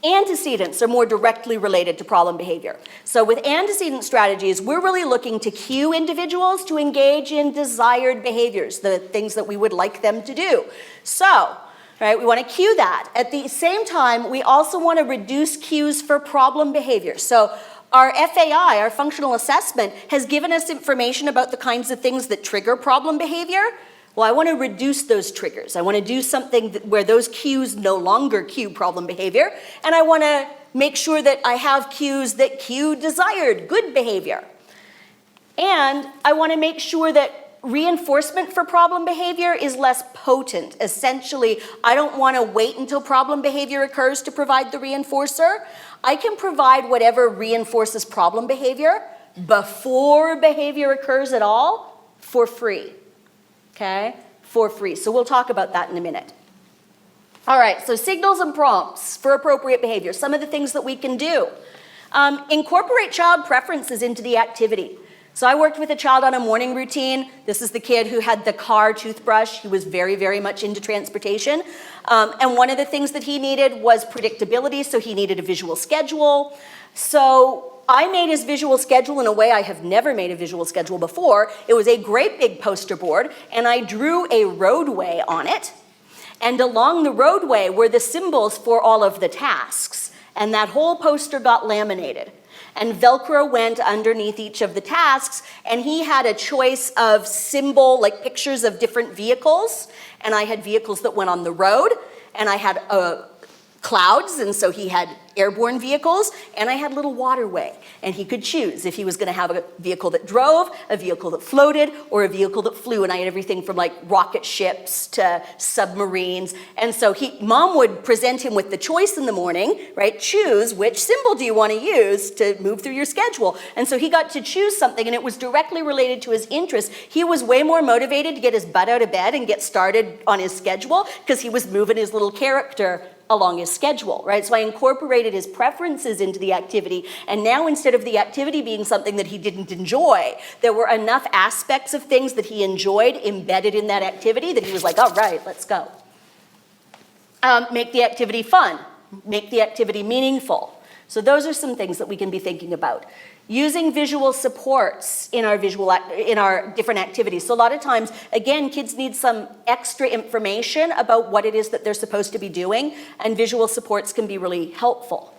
Antecedents are more directly related to problem behavior. So with antecedent strategies, we're really looking to cue individuals to engage in desired behaviors, the things that we would like them to do. So, right, we want to cue that. At the same time, we also want to reduce cues for problem behavior. So our FAI, our functional assessment, has given us information about the kinds of things that trigger problem behavior. Well, I want to reduce those triggers. I want to do something where those cues no longer cue problem behavior, and I want to make sure that I have cues that cue desired, good behavior. And I want to make sure that reinforcement for problem behavior is less potent. Essentially, I don't want to wait until problem behavior occurs to provide the reinforcer. I can provide whatever reinforces problem behavior before behavior occurs at all for free. Okay, for free. So we'll talk about that in a minute. All right, so signals and prompts for appropriate behavior. Some of the things that we can do. Incorporate child preferences into the activity. So I worked with a child on a morning routine. This is the kid who had the car toothbrush. He was very, very much into transportation. And one of the things that he needed was predictability, so he needed a visual schedule. So I made his visual schedule in a way I have never made a visual schedule before. It was a great big poster board, and I drew a roadway on it. And along the roadway were the symbols for all of the tasks. And that whole poster got laminated. And Velcro went underneath each of the tasks, and he had a choice of symbol, like pictures of different vehicles. And I had vehicles that went on the road, and I had clouds, and so he had airborne vehicles, and I had a little waterway, and he could choose if he was going to have a vehicle that drove, a vehicle that floated, or a vehicle that flew, and I had everything from like rocket ships to submarines. And so Mom would present him with the choice in the morning, right? Choose which symbol do you want to use to move through your schedule. And so he got to choose something, and it was directly related to his interest. He was way more motivated to get his butt out of bed and get started on his schedule because he was moving his little character along his schedule, right? So I incorporated his preferences into the activity, and now instead of the activity being something that he didn't enjoy, there were enough aspects of things that he enjoyed embedded in that activity that he was like, all right, let's go. Make the activity fun, make the activity meaningful. So those are some things that we can be thinking about. Using visual supports in our different activities. So a lot of times, again, kids need some extra information about what it is that they're supposed to be doing, and visual supports can be really helpful.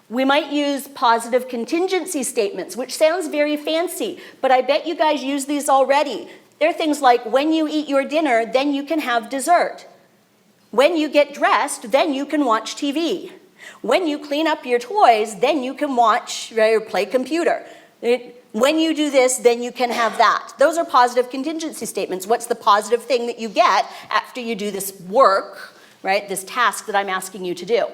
We might use positive contingency statements, which sounds very fancy, but I bet you guys use these already. They're things like, when you eat your dinner, then you can have dessert. When you get dressed, then you can watch TV. When you clean up your toys, then you can watch or play computer. When you do this, then you can have that. Those are positive contingency statements. What's the positive thing that you get after you do this work, right? This task that I'm asking you to do.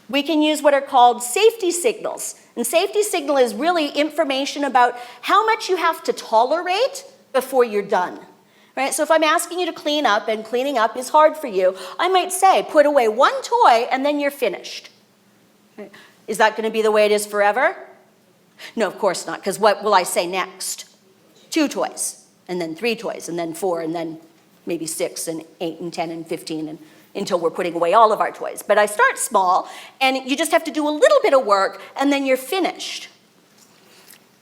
We can use what are called safety signals. And safety signal is really information about how much you have to tolerate before you're done. Right? So if I'm asking you to clean up and cleaning up is hard for you, I might say, put away one toy and then you're finished. Right? Is that going to be the way it is forever? No, of course not, because what will I say next? 2 toys, and then 3 toys, and then 4, and then maybe 6, and 8, and 10, and 15, and until we're putting away all of our toys. But I start small, and you just have to do a little bit of work, and then you're finished.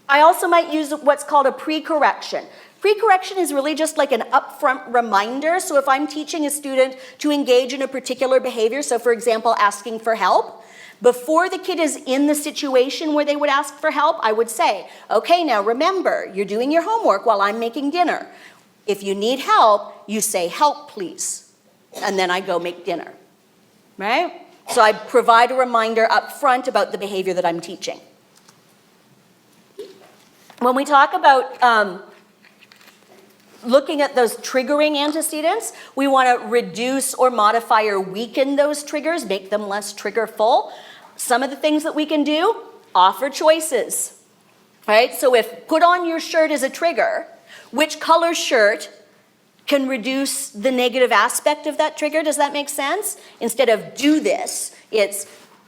I also might use what's called a pre-correction. Pre-correction is really just like an upfront reminder. So if I'm teaching a student to engage in a particular behavior, so for example, asking for help, before the kid is in the situation where they would ask for help, I would say, okay, now remember, you're doing your homework while I'm making dinner. If you need help, you say, help, please. And then I go make dinner, right? So I provide a reminder up front about the behavior that I'm teaching. When we talk about looking at those triggering antecedents, we want to reduce or modify or weaken those triggers, make them less triggerful. Some of the things that we can do, offer choices, right? So if put on your shirt is a trigger, which color shirt can reduce the negative aspect of that trigger? Does that make sense? Instead of do this, it's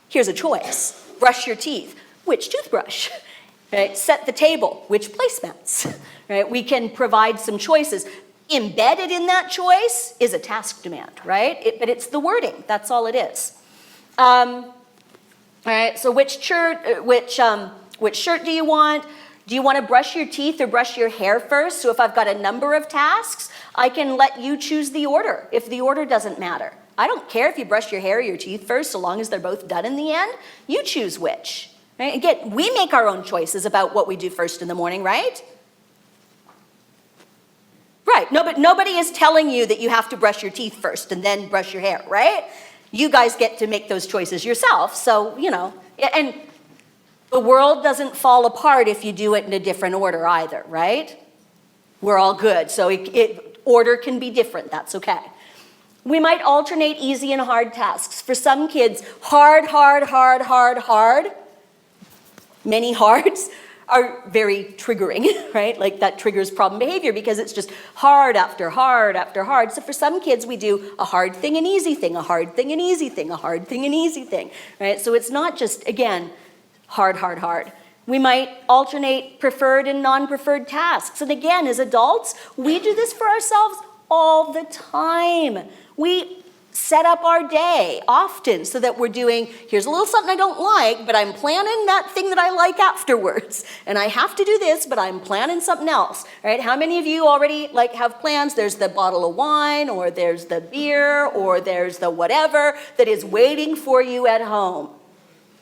here's a choice. Brush your teeth. Which toothbrush? Right? Set the table. Which placemats? Right? We can provide some choices. Embedded in that choice is a task demand, right? But it's the wording. That's all it is. All right, so which shirt do you want? Do you want to brush your teeth or brush your hair first? So if I've got a number of tasks, I can let you choose the order if the order doesn't matter. I don't care if you brush your hair or your teeth first, so long as they're both done in the end. You choose which. Right? Again, we make our own choices about what we do first in the morning, right? Right, no, but nobody is telling you that you have to brush your teeth first and then brush your hair, right? You guys get to make those choices yourself, so, and the world doesn't fall apart if you do it in a different order either, right? We're all good, so order can be different, that's okay. We might alternate easy and hard tasks. For some kids, hard, many hards are very triggering, right? Like that triggers problem behavior because it's just hard after hard after hard. So for some kids, we do a hard thing, an easy thing, a hard thing, an easy thing, a hard thing, an easy thing, right? So it's not just, again, hard. We might alternate preferred and non-preferred tasks. And again, as adults, we do this for ourselves all the time. We set up our day often so that we're doing, here's a little something I don't like, but I'm planning that thing that I like afterwards. And I have to do this, but I'm planning something else, right? How many of you already have plans? There's the bottle of wine, or there's the beer, or there's the whatever that is waiting for you at home,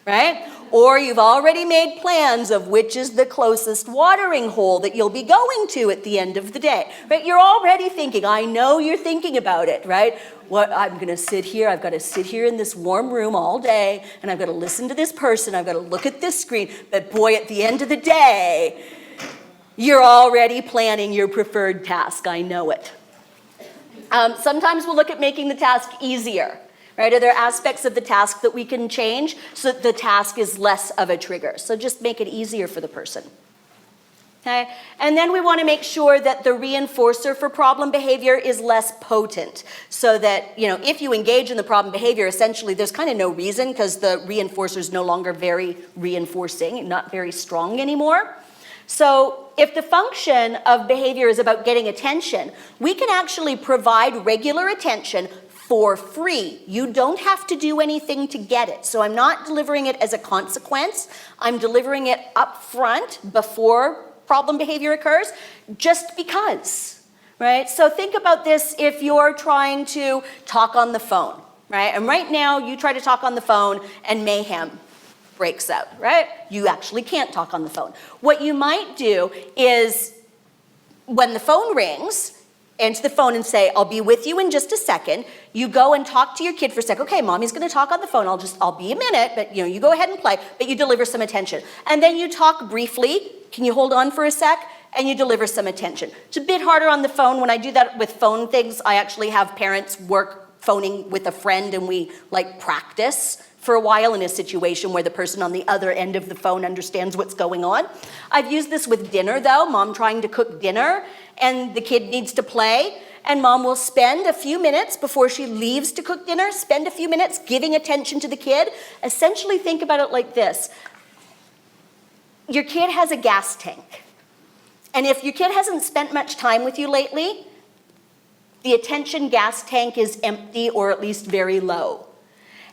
right? Or you've already made plans of which is the closest watering hole that you'll be going to at the end of the day, right? You're already thinking, I know you're thinking about it, right? I'm gonna sit here, I've gotta sit here in this warm room all day, and I've gotta listen to this person, I've gotta look at this screen, but boy, at the end of the day, you're already planning your preferred task, I know it. Sometimes we'll look at making the task easier. Right? Are there aspects of the task that we can change so that the task is less of a trigger? So just make it easier for the person. Okay? And then we want to make sure that the reinforcer for problem behavior is less potent. So that, if you engage in the problem behavior, essentially there's kind of no reason because the reinforcer is no longer very reinforcing, not very strong anymore. So if the function of behavior is about getting attention, we can actually provide regular attention for free. You don't have to do anything to get it. So I'm not delivering it as a consequence. I'm delivering it up front before problem behavior occurs, just because, right? So think about this if you're trying to talk on the phone, right? And right now you try to talk on the phone and mayhem breaks out, right? You actually can't talk on the phone. What you might do is when the phone rings, answer the phone and say, I'll be with you in just a second. You go and talk to your kid for a second. Okay, mommy's gonna talk on the phone. I'll be a minute, but you go ahead and play, but you deliver some attention. And then you talk briefly. Can you hold on for a sec? And you deliver some attention. It's a bit harder on the phone. When I do that with phone things, I actually have parents work phoning with a friend and we practice for a while in a situation where the person on the other end of the phone understands what's going on. I've used this with dinner though, mom trying to cook dinner and the kid needs to play, and mom will spend a few minutes before she leaves to cook dinner, spend a few minutes giving attention to the kid. Essentially think about it like this. Your kid has a gas tank. And if your kid hasn't spent much time with you lately, the attention gas tank is empty or at least very low.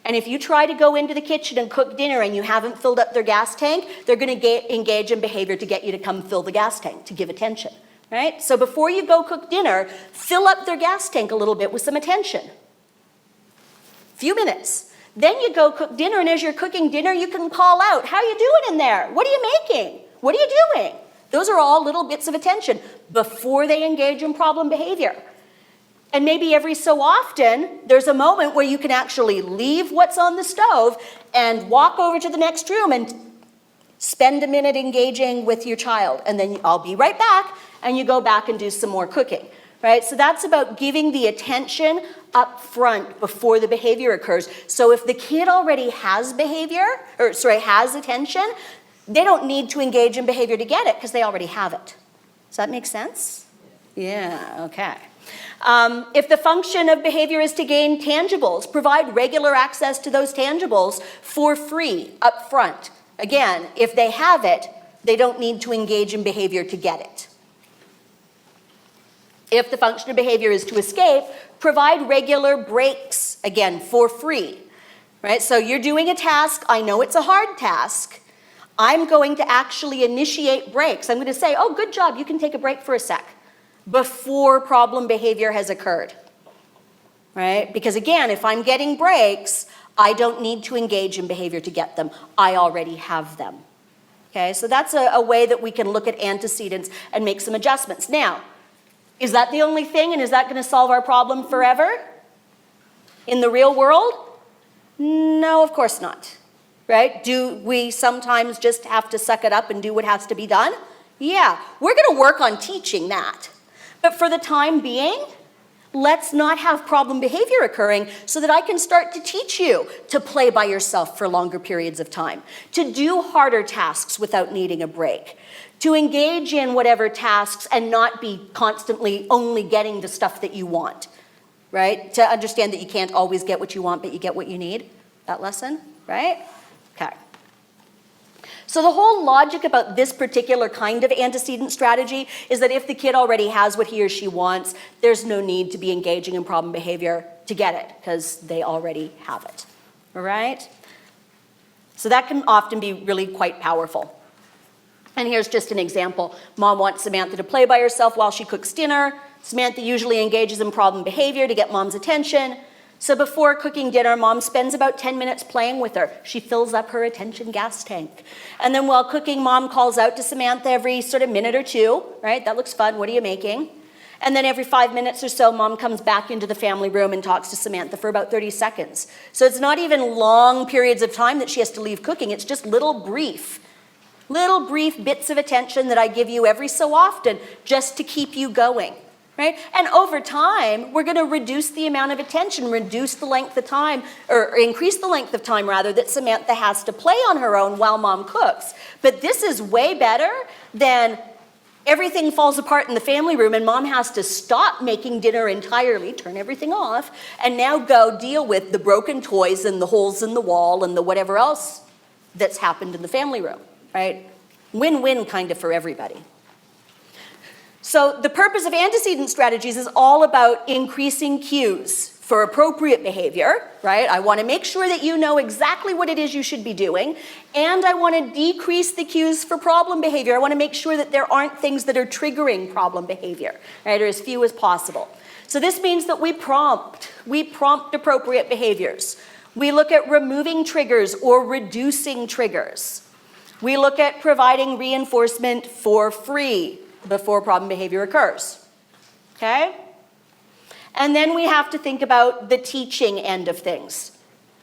And if you try to go into the kitchen and cook dinner and you haven't filled up their gas tank, they're going to engage in behavior to get you to come fill the gas tank, to give attention, right? So before you go cook dinner, fill up their gas tank a little bit with some attention. Few minutes. Then you go cook dinner, and as you're cooking dinner, you can call out, how are you doing in there? What are you making? What are you doing? Those are all little bits of attention before they engage in problem behavior. And maybe every so often, there's a moment where you can actually leave what's on the stove and walk over to the next room and spend a minute engaging with your child. And then I'll be right back, and you go back and do some more cooking, right? So that's about giving the attention up front before the behavior occurs. So if the kid already has has attention, they don't need to engage in behavior to get it because they already have it. Does that make sense? Yeah, okay. If the function of behavior is to gain tangibles, provide regular access to those tangibles for free up front. Again, if they have it, they don't need to engage in behavior to get it. If the function of behavior is to escape, provide regular breaks, again, for free. right? So you're doing a task, I know it's a hard task. I'm going to actually initiate breaks. I'm going to say, oh, good job, you can take a break for a sec before problem behavior has occurred, right? Because again, if I'm getting breaks, I don't need to engage in behavior to get them. I already have them. Okay, so that's a way that we can look at antecedents and make some adjustments. Now, is that the only thing, and is that going to solve our problem forever? In the real world? No, of course not. Right? Do we sometimes just have to suck it up and do what has to be done? Yeah, we're going to work on teaching that. But for the time being, let's not have problem behavior occurring so that I can start to teach you to play by yourself for longer periods of time, to do harder tasks without needing a break, to engage in whatever tasks and not be constantly only getting the stuff that you want, right? To understand that you can't always get what you want, but you get what you need. That lesson, right? Okay. So the whole logic about this particular kind of antecedent strategy is that if the kid already has what he or she wants, there's no need to be engaging in problem behavior to get it, because they already have it, all right? So that can often be really quite powerful. And here's just an example. Mom wants Samantha to play by herself while she cooks dinner. Samantha usually engages in problem behavior to get mom's attention. So before cooking dinner, mom spends about 10 minutes playing with her. She fills up her attention gas tank. And then while cooking, mom calls out to Samantha every sort of minute or two, right? That looks fun, what are you making? And then every 5 minutes or so, mom comes back into the family room and talks to Samantha for about 30 seconds. So it's not even long periods of time that she has to leave cooking, it's just little brief bits of attention that I give you every so often just to keep you going. Right? And over time, we're going to reduce the amount of attention, reduce the length of time, or increase the length of time, rather, that Samantha has to play on her own while mom cooks. But this is way better than everything falls apart in the family room and mom has to stop making dinner entirely, turn everything off, and now go deal with the broken toys and the holes in the wall and the whatever else that's happened in the family room, right? Win-win kind of for everybody. So the purpose of antecedent strategies is all about increasing cues for appropriate behavior, right? I want to make sure that you know exactly what it is you should be doing, and I want to decrease the cues for problem behavior. I want to make sure that there aren't things that are triggering problem behavior, right, or as few as possible. So this means that we prompt appropriate behaviors. We look at removing triggers or reducing triggers. We look at providing reinforcement for free before problem behavior occurs, okay? And then we have to think about the teaching end of things.